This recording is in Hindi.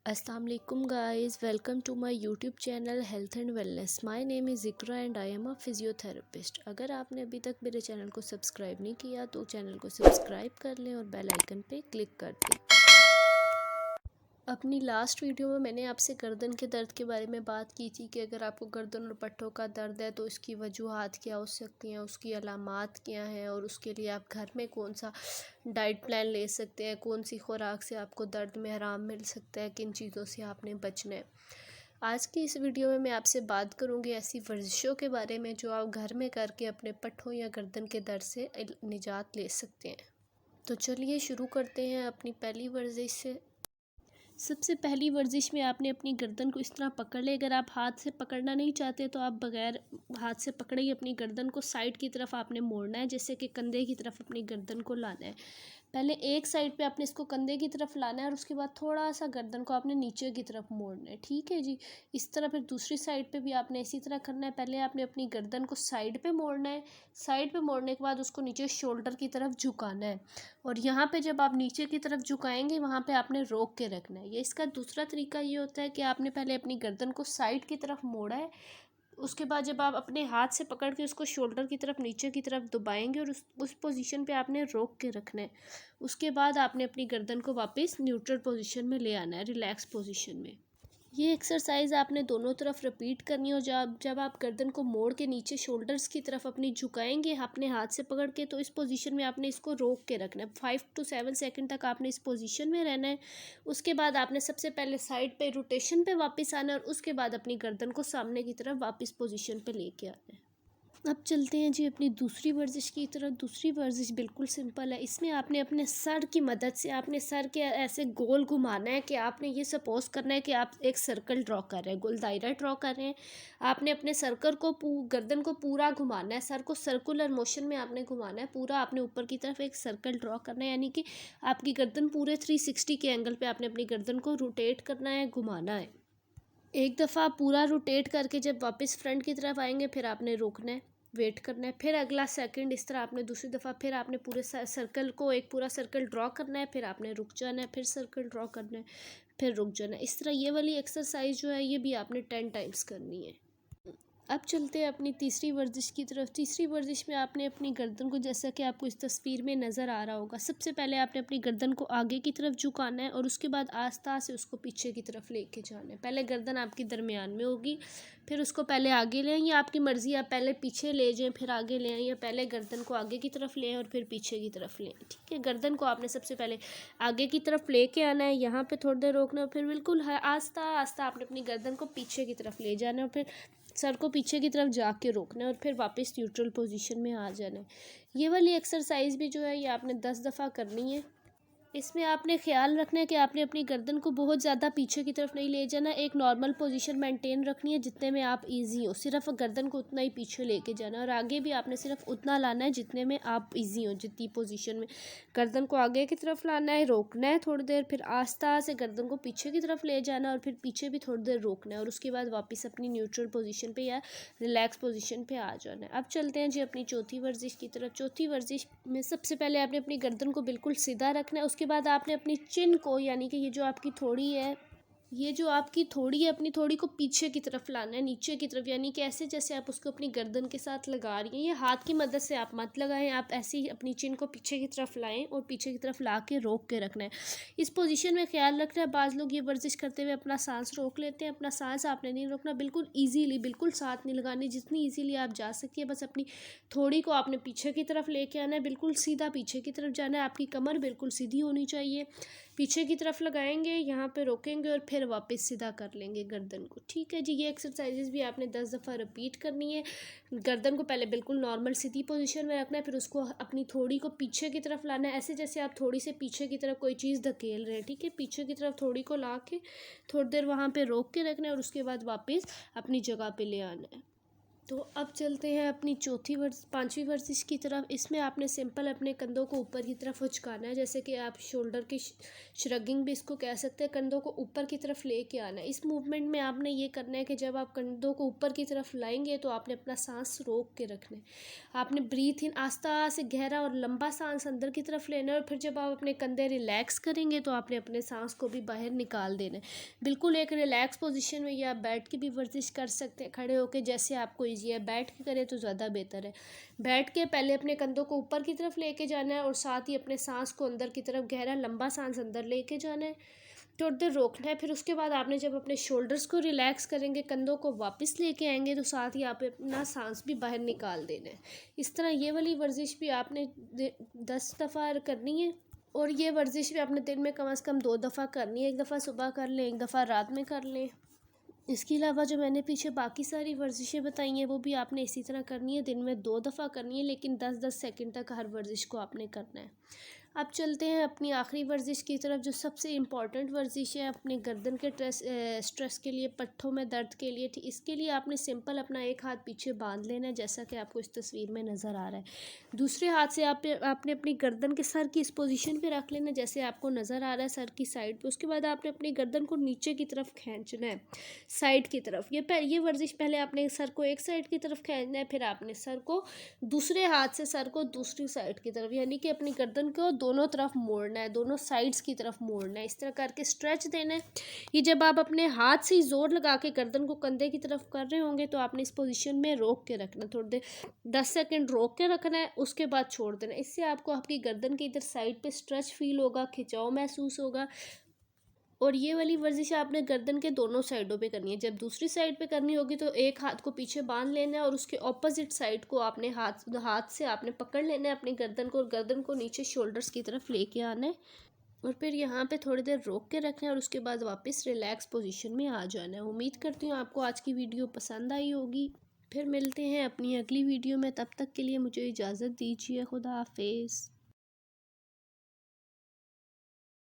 अस्सलाम वालेकुम guys, welcome to my YouTube channel health and wellness. My name is Iqra and I am a physiotherapist. अगर आपने अभी तक मेरे चैनल को सब्सक्राइब नहीं किया तो चैनल को सब्सक्राइब कर लें और बेल आइकन पे क्लिक कर दें। अपनी लास्ट वीडियो में मैंने आपसे गर्दन के दर्द के बारे में बात की थी कि अगर आपको गर्दन और पट्टों का दर्द है तो इसकी वजूहात क्या हो सकती हैं, उसकी अलामात क्या हैं और उसके लिए आप घर में कौन सा डाइट प्लान ले सकते हैं, कौन सी खुराक से आपको दर्द में आराम मिल सकता है, किन चीज़ों से आपने बचना है। आज की इस वीडियो में मैं आपसे बात करूंगी ऐसी वर्जिशों के बारे में जो आप घर में करके अपने पट्टों या गर्दन के दर्द से निजात ले सकते हैं। तो चलिए शुरू करते हैं अपनी पहली वर्जिश से। सबसे पहली वर्जिश में आपने अपनी गर्दन को इस तरह पकड़ ले। अगर आप हाथ से पकड़ना नहीं चाहते तो आप बगैर हाथ से पकड़े ही अपनी गर्दन को साइड की तरफ आपने मोड़ना है, जैसे कि कंधे की तरफ अपनी गर्दन को लाना है। पहले एक साइड पे आपने इसको कंधे की तरफ लाना है और उसके बाद थोड़ा सा गर्दन को आपने नीचे की तरफ मोड़ना है। ठीक है जी। इस तरह फिर दूसरी साइड पे भी आपने इसी तरह करना है। पहले आपने अपनी गर्दन को साइड पे मोड़ना है, साइड पे मोड़ने के बाद उसको नीचे शोल्डर की तरफ झुकाना है और यहाँ पे जब आप नीचे की तरफ झुकाएंगे वहाँ पे आपने रोक के रखना है। ये इसका दूसरा तरीका ये होता है कि आपने पहले अपनी गर्दन को साइड की तरफ मोड़ा है, उसके बाद जब आप अपने हाथ से पकड़ के उसको शोल्डर की तरफ नीचे की तरफ दबाएंगे और उस पोजीशन पे आपने रोक के रखना है। उसके बाद आपने अपनी गर्दन को वापस न्यूट्रल पोजीशन में ले आना है, रिलैक्स पोजीशन में। ये एक्सरसाइज आपने दोनों तरफ रिपीट करनी हो। जब जब आप गर्दन को मोड़ के नीचे शोल्डर्स की तरफ अपनी झुकाएंगे अपने हाथ से पकड़ के, तो इस पोजीशन में आपने इसको रोक के रखना है। 5 to 7 सेकंड तक आपने इस पोजीशन में रहना है। उसके बाद आपने सबसे पहले साइड पे रोटेशन पे वापस आना है और उसके बाद अपनी गर्दन को सामने की तरफ वापस पोजीशन पे लेके आना है। अब चलते हैं जी अपनी दूसरी वर्जिश की तरफ। दूसरी वर्जिश बिल्कुल सिंपल है। इसमें आपने अपने सर की मदद से आपने सर के ऐसे गोल घुमाना है कि आपने ये सपोज करना है कि आप एक सर्कल ड्रॉ कर रहे हैं, गोल दायरा ड्रॉ कर रहे हैं। आपने अपने सर्कल को गर्दन को पूरा घुमाना है, सर को सर्कुलर मोशन में आपने घुमाना है पूरा। आपने ऊपर की तरफ एक सर्कल ड्रॉ करना है, यानी कि आपकी गर्दन पूरे 360 के एंगल पे आपने अपनी गर्दन को रोटेट करना है, घुमाना है। एक दफ़ा पूरा रोटेट करके जब वापस फ्रंट की तरफ आएंगे फिर आपने रोकना है, वेट करना है, फिर अगला सेकंड इस तरह आपने दूसरी दफ़ा फिर आपने पूरे सर्कल को एक पूरा सर्कल ड्रॉ करना है, फिर आपने रुक जाना है, फिर सर्कल ड्रॉ करना है, फिर रुक जाना है। इस तरह ये वाली एक्सरसाइज जो है ये भी आपने 10 टाइम्स करनी है। अब चलते हैं अपनी तीसरी वर्जिश की तरफ। तीसरी वर्जिश में आपने अपनी गर्दन को, जैसा कि आपको इस तस्वीर में नज़र आ रहा होगा, सबसे पहले आपने अपनी गर्दन को आगे की तरफ झुकाना है और उसके बाद आस्ता से उसको पीछे की तरफ लेके जाना है। पहले गर्दन आपकी दरमियान में होगी, फिर उसको पहले आगे ले आएं, या आपकी मर्ज़ी, आप पहले पीछे ले जाएं फिर आगे ले आएं, या पहले गर्दन को आगे की तरफ ले आएं और फिर पीछे की तरफ ले आएं। ठीक है, गर्दन को आपने सबसे पहले आगे की तरफ लेके आना है, यहाँ पे थोड़ी देर रोकना है, फिर बिल्कुल आस्ता आस्ता आपने अपनी गर्दन को पीछे की तरफ ले जाना है और फिर सर को पीछे की तरफ जाके रोकना है और फिर वापस न्यूट्रल पोजीशन में आ जाना है। ये वाली एक्सरसाइज भी जो है ये आपने 10 दफ़ा करनी है। इसमें आपने ख्याल रखना है कि आपने अपनी गर्दन को बहुत ज़्यादा पीछे की तरफ नहीं ले जाना, एक नॉर्मल पोजीशन मेंटेन रखनी है जितने में आप इजी हो। सिर्फ गर्दन को उतना ही पीछे लेके जाना है और आगे भी आपने सिर्फ उतना लाना है जितने में आप इजी हो, जितनी पोजीशन में। गर्दन को आगे की तरफ लाना है, रोकना है थोड़ी देर, फिर आस्ता से गर्दन को पीछे की तरफ ले जाना और फिर पीछे भी थोड़ी देर रोकना है और उसके बाद वापस अपनी न्यूट्रल पोजीशन पे या रिलैक्स पोजीशन पे आ जाना है। अब चलते हैं जी अपनी चौथी वर्जिश की तरफ। चौथी वर्जिश में सबसे पहले आपने अपनी गर्दन को बिल्कुल सीधा रखना है। उसके बाद आपने अपनी चिन को, यानी कि ये जो आपकी थोड़ी है, ये जो आपकी थोड़ी है, अपनी थोड़ी को पीछे की तरफ लाना है, नीचे की तरफ, यानी कि ऐसे जैसे आप उसको अपनी गर्दन के साथ लगा रही हैं। ये हाथ की मदद से आप मत लगाएं, आप ऐसे ही अपनी चिन को पीछे की तरफ लाएं और पीछे की तरफ ला के रोक के रखना है। इस पोजीशन में ख्याल रखना है, बाज़ लोग ये वर्जिश करते हुए अपना सांस रोक लेते हैं। अपना सांस आपने नहीं रोकना, बिल्कुल ईजीली, बिल्कुल साथ नहीं लगानी, जितनी ईजीली आप जा सकती है। बस अपनी थोड़ी को आपने पीछे की तरफ लेके आना है, बिल्कुल सीधा पीछे की तरफ जाना है। आपकी कमर बिल्कुल सीधी होनी चाहिए। पीछे की तरफ लगाएंगे, यहाँ पे रोकेंगे और फिर वापस सीधा कर लेंगे गर्दन को। ठीक है जी, ये एक्सरसाइजेज भी आपने 10 दफ़ा रिपीट करनी है। गर्दन को पहले बिल्कुल नॉर्मल सीधी पोजीशन में रखना है, फिर उसको अपनी थोड़ी को पीछे की तरफ लाना है, ऐसे जैसे आप थोड़ी से पीछे की तरफ कोई चीज़ धकेल रहे हैं। ठीक है, पीछे की तरफ थोड़ी को ला के थोड़ी देर वहाँ पर रोक के रखना है और उसके बाद वापस अपनी जगह पर ले आना है। तो अब चलते हैं अपनी पांचवी वर्जिश की तरफ। इसमें आपने सिंपल अपने कंधों को ऊपर की तरफ उचकाना है, जैसे कि आप शोल्डर की श्रगिंग भी इसको कह सकते हैं। कंधों को ऊपर की तरफ लेके आना है। इस मूवमेंट में आपने ये करना है कि जब आप कंधों को ऊपर की तरफ लाएंगे तो आपने अपना सांस रोक के रखना है। आपने ब्रीथ इन आस्ता से गहरा और लंबा सांस अंदर की तरफ लेना है, और फिर जब आप अपने कंधे रिलैक्स करेंगे तो आपने अपने सांस को भी बाहर निकाल देना है। बिल्कुल एक रिलैक्स पोजीशन में, या आप बैठ के भी वर्जिश कर सकते हैं, खड़े होकर जैसे आपको ईजी है। बैठ के करें तो ज़्यादा बेहतर है। बैठ के पहले अपने कंधों को ऊपर की तरफ लेके जाना है, और साथ ही अपने सांस को अंदर की तरफ गहरा लंबा सांस अंदर लेके जाना है, थोड़ी देर रोकना है। फिर उसके बाद आपने जब अपने शोल्डर्स को रिलैक्स करेंगे, कंधों को वापस लेके आएंगे, तो साथ ही आप अपना सांस भी बाहर निकाल देना है। इस तरह ये वाली वर्जिश भी आपने 10 दफ़ा करनी है, और ये वर्जिश भी आपने दिन में कम से कम 2 दफ़ा करनी है। एक दफ़ा सुबह कर लें, एक दफ़ा रात में कर लें। इसके अलावा जो मैंने पीछे बाकी सारी वर्जिशें बताई हैं वो भी आपने इसी तरह करनी है। दिन में 2 दफ़ा करनी है, लेकिन 10-10 सेकंड तक हर वर्जिश को आपने करना है। अब चलते हैं अपनी आखिरी वर्जिश की तरफ, जो सबसे इम्पॉर्टेंट वर्जिश है अपने गर्दन के स्ट्रेस के लिए, पट्ठों में दर्द के लिए। ठीक, इसके लिए आपने सिंपल अपना एक हाथ पीछे बांध लेना है, जैसा कि आपको इस तस्वीर में नज़र आ रहा है। दूसरे हाथ से आपने अपनी गर्दन के सर की इस पोजीशन पे रख लेना है, जैसे आपको नज़र आ रहा है सर की साइड पे। उसके बाद आपने अपनी गर्दन को नीचे की तरफ खींचना है, साइड की तरफ। ये वर्जिश पहले आपने सर को एक साइड की तरफ खींचना है, फिर आपने सर को दूसरे हाथ से सर को दूसरी साइड की तरफ, यानी कि अपनी गर्दन को दोनों तरफ मोड़ना है, दोनों साइड्स की तरफ मोड़ना है। इस तरह करके स्ट्रेच देना है। ये जब आप अपने हाथ से जोर लगा के गर्दन को कंधे की तरफ कर रहे होंगे तो आपने इस पोजीशन में रोक के रखना, थोड़ी देर 10 सेकंड रोक के रखना है, उसके बाद छोड़ देना। इससे आपको आपकी गर्दन की इधर साइड पे स्ट्रेच फील होगा, खिंचाव महसूस होगा। और ये वाली वर्जिश आपने गर्दन के दोनों साइडों पे करनी है। जब दूसरी साइड पे करनी होगी तो एक हाथ को पीछे बांध लेना है, और उसके ऑपोजिट साइड को आपने हाथ से आपने पकड़ लेना है अपनी गर्दन को, और गर्दन को नीचे शोल्डर्स की तरफ लेके आना है, और फिर यहाँ पे थोड़ी देर रोक के रखना है, और उसके बाद वापस रिलैक्स पोजीशन में आ जाना है। उम्मीद करती हूँ आपको आज की वीडियो पसंद आई होगी। फिर मिलते हैं अपनी अगली वीडियो में, तब तक के लिए मुझे इजाज़त दीजिए। खुदा हाफिज़।